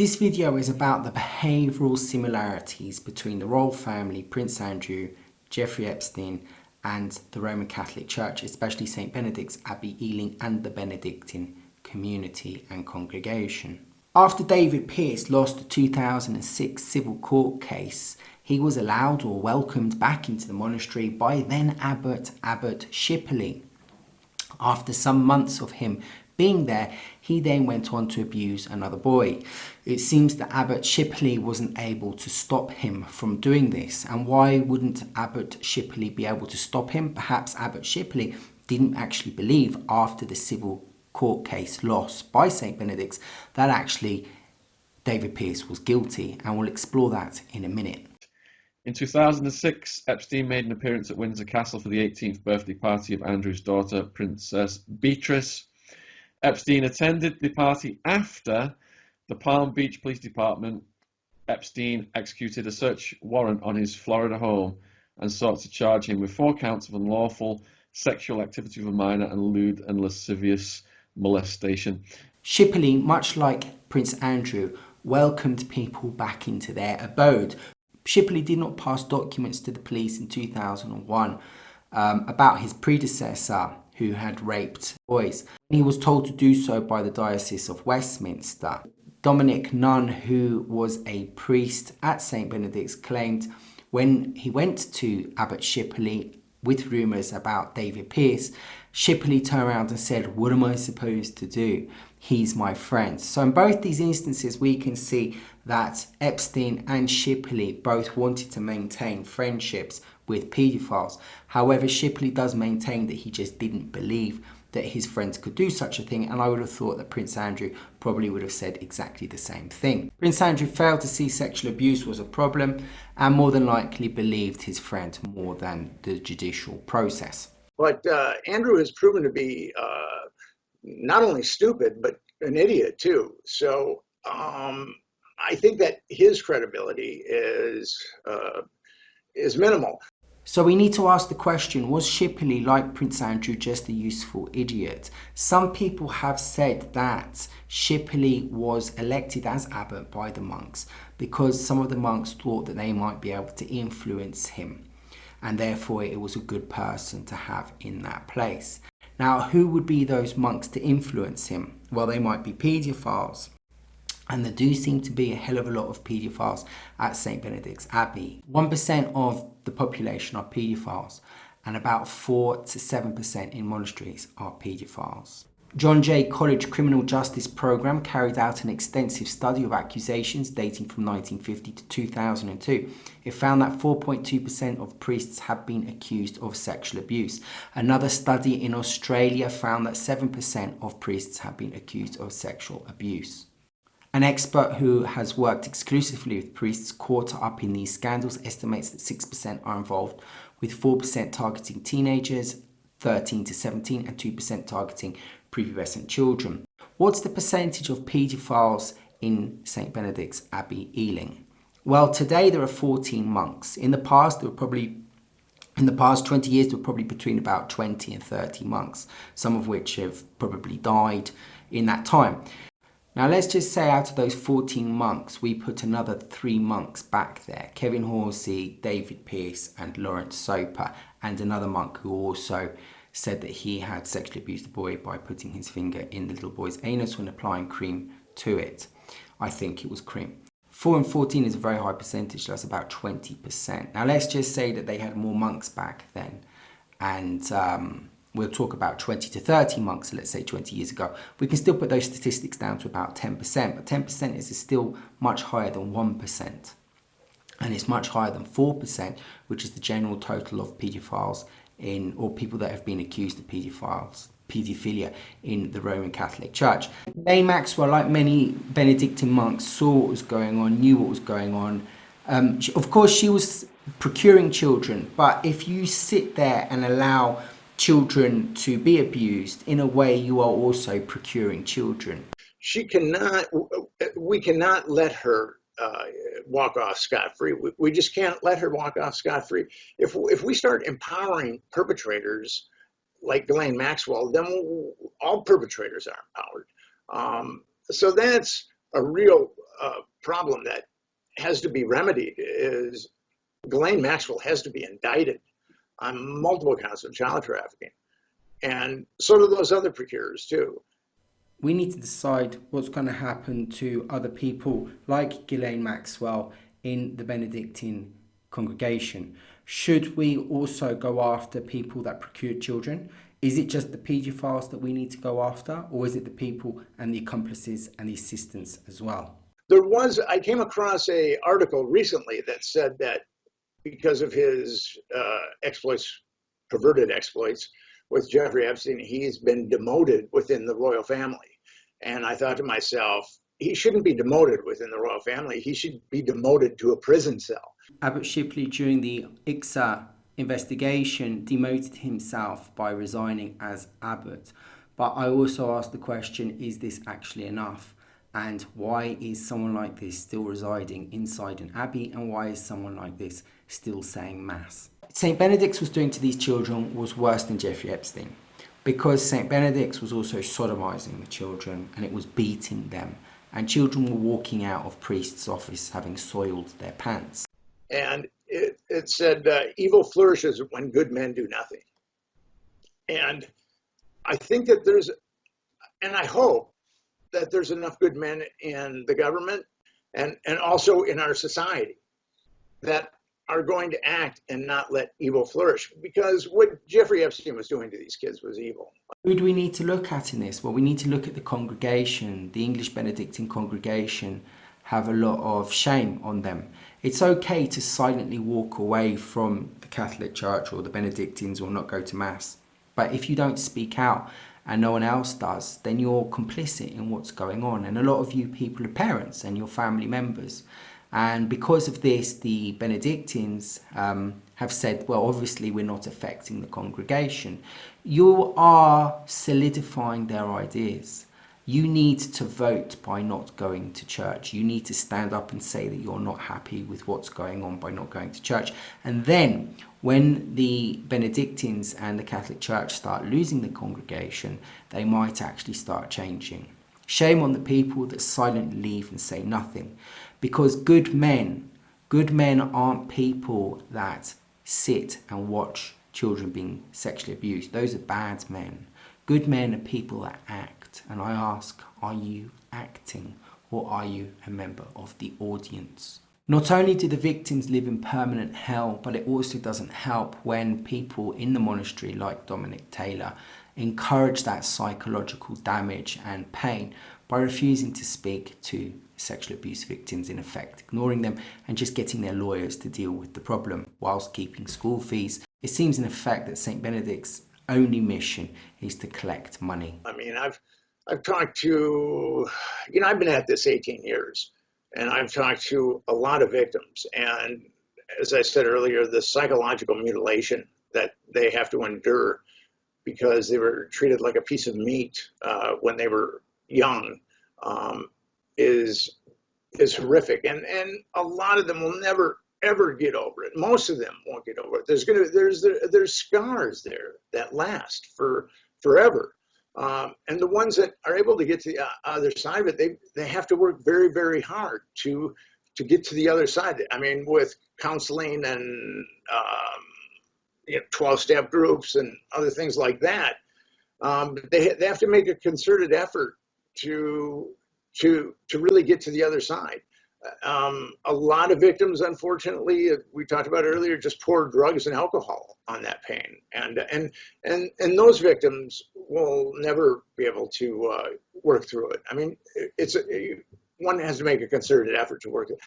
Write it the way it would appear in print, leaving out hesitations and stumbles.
This video is about the behavioural similarities between the royal family, Prince Andrew, Jeffrey Epstein and the Roman Catholic Church, especially St Benedict's Abbey, Ealing and the Benedictine community and congregation. After David Pearce lost the 2006 civil court case, he was allowed or welcomed back into the monastery by then Abbot Shipley. After some months of him being there, he then went on to abuse another boy. It seems that Abbot Shipley wasn't able to stop him from doing this. And why wouldn't Abbot Shipley be able to stop him? Perhaps Abbot Shipley didn't actually believe after the civil court case loss by St Benedict's that actually David Pearce was guilty, and we'll explore that in a minute. In 2006, Epstein made an appearance at Windsor Castle for the 18th birthday party of Andrew's daughter, Princess Beatrice. Epstein attended the party after the Palm Beach Police Department. Epstein executed a search warrant on his Florida home and sought to charge him with 4 counts of unlawful sexual activity with a minor and lewd and lascivious molestation. Shipley, much like Prince Andrew, welcomed people back into their abode. Shipley did not pass documents to the police in 2001 about his predecessor who had raped boys. He was told to do so by the Diocese of Westminster. Dominic Nunn, who was a priest at St Benedict's, claimed when he went to Abbot Shipley with rumours about David Pearce, Shipley turned around and said, "What am I supposed to do? He's my friend." So in both these instances, we can see that Epstein and Shipley both wanted to maintain friendships with paedophiles. However, Shipley does maintain that he just didn't believe that his friends could do such a thing, and I would have thought that Prince Andrew probably would have said exactly the same thing. Prince Andrew failed to see sexual abuse was a problem and more than likely believed his friend more than the judicial process. But Andrew has proven to be not only stupid, but an idiot too. So I think that his credibility is minimal. So we need to ask the question, was Shipley, like Prince Andrew, just a useful idiot? Some people have said that Shipley was elected as abbot by the monks because some of the monks thought that they might be able to influence him, and therefore it was a good person to have in that place. Now, who would be those monks to influence him? Well, they might be paedophiles. And there do seem to be a hell of a lot of paedophiles at St Benedict's Abbey. 1% of the population are paedophiles, and about 4 to 7% in monasteries are paedophiles. John Jay College Criminal Justice Programme carried out an extensive study of accusations dating from 1950 to 2002. It found that 4.2% of priests have been accused of sexual abuse. Another study in Australia found that 7% of priests have been accused of sexual abuse. An expert who has worked exclusively with priests caught up in these scandals estimates that 6% are involved, with 4% targeting teenagers, 13 to 17, and 2% targeting prepubescent children. What's the percentage of paedophiles in St Benedict's Abbey, Ealing? Well, today there are 14 monks. In the past 20 years, there were probably between about 20 and 30 monks, some of which have probably died in that time. Now let's just say out of those 14 monks, we put another 3 monks back there. Kevin Horsey, David Pearce and Lawrence Soper, and another monk who also said that he had sexually abused the boy by putting his finger in the little boy's anus when applying cream to it. I think it was cream. 4 and 14 is a very high percentage, that's about 20%. Now let's just say that they had more monks back then, and we'll talk about 20 to 30 monks, let's say 20 years ago. We can still put those statistics down to about 10%, but 10% is still much higher than 1%. And it's much higher than 4%, which is the general total of paedophiles or people that have been accused of pedophilia in the Roman Catholic Church. May Maxwell, like many Benedictine monks, saw what was going on, knew what was going on. Of course, she was procuring children, but if you sit there and allow children to be abused, in a way you are also procuring children. We cannot let her walk off scot-free. We just can't let her walk off scot-free. If we start empowering perpetrators like Ghislaine Maxwell, then all perpetrators are empowered. So that's a real problem that has to be remedied is Ghislaine Maxwell has to be indicted on multiple counts of child trafficking. And so do those other procurers too. We need to decide what's going to happen to other people like Ghislaine Maxwell in the Benedictine congregation. Should we also go after people that procure children? Is it just the pedophiles that we need to go after, or is it the people and the accomplices and the assistants as well? I came across an article recently that said that because of his perverted exploits with Jeffrey Epstein, he's been demoted within the royal family. And I thought to myself, he shouldn't be demoted within the royal family. He should be demoted to a prison cell. Abbot Shipley, during the IICSA investigation, demoted himself by resigning as abbot. But I also asked the question, is this actually enough? And why is someone like this still residing inside an abbey? And why is someone like this still saying mass? St. Benedict's was doing to these children was worse than Jeffrey Epstein, because St. Benedict's was also sodomizing the children, and it was beating them. And children were walking out of priest's office having soiled their pants. And it said, evil flourishes when good men do nothing. And I think that and I hope that there's enough good men in the government and also in our society that are going to act and not let evil flourish, because what Jeffrey Epstein was doing to these kids was evil. Who do we need to look at in this? Well, we need to look at the congregation. The English Benedictine congregation have a lot of shame on them. It's okay to silently walk away from the Catholic Church or the Benedictines or not go to Mass. But if you don't speak out and no one else does, then you're complicit in what's going on. And a lot of you people are parents and your family members. And because of this, the Benedictines have said, well, obviously we're not affecting the congregation. You are solidifying their ideas. You need to vote by not going to church. You need to stand up and say that you're not happy with what's going on by not going to church. And then when the Benedictines and the Catholic Church start losing the congregation, they might actually start changing. Shame on the people that silently leave and say nothing. Because good men aren't people that sit and watch children being sexually abused. Those are bad men. Good men are people that act. And I ask, are you acting, or are you a member of the audience? Not only do the victims live in permanent hell, but it also doesn't help when people in the monastery like Dominic Taylor encourage that psychological damage and pain by refusing to speak to sexual abuse victims, in effect ignoring them and just getting their lawyers to deal with the problem whilst keeping school fees. It seems in effect that St. Benedict's only mission is to collect money. I mean, I've talked to, I've been at this 18 years, and I've talked to a lot of victims. And as I said earlier, the psychological mutilation that they have to endure because they were treated like a piece of meat when they were young is horrific. And a lot of them will never ever get over it. Most of them won't get over it. There's scars there that last forever. And the ones that are able to get to the other side of it, they have to work very, very hard to get to the other side. I mean, with counseling and 12-step groups and other things like that, they have to make a concerted effort to really get to the other side. A lot of victims, unfortunately, we talked about earlier, just pour drugs and alcohol on that pain, and those victims will never be able to work through it. I mean, one has to make a concerted effort to work it.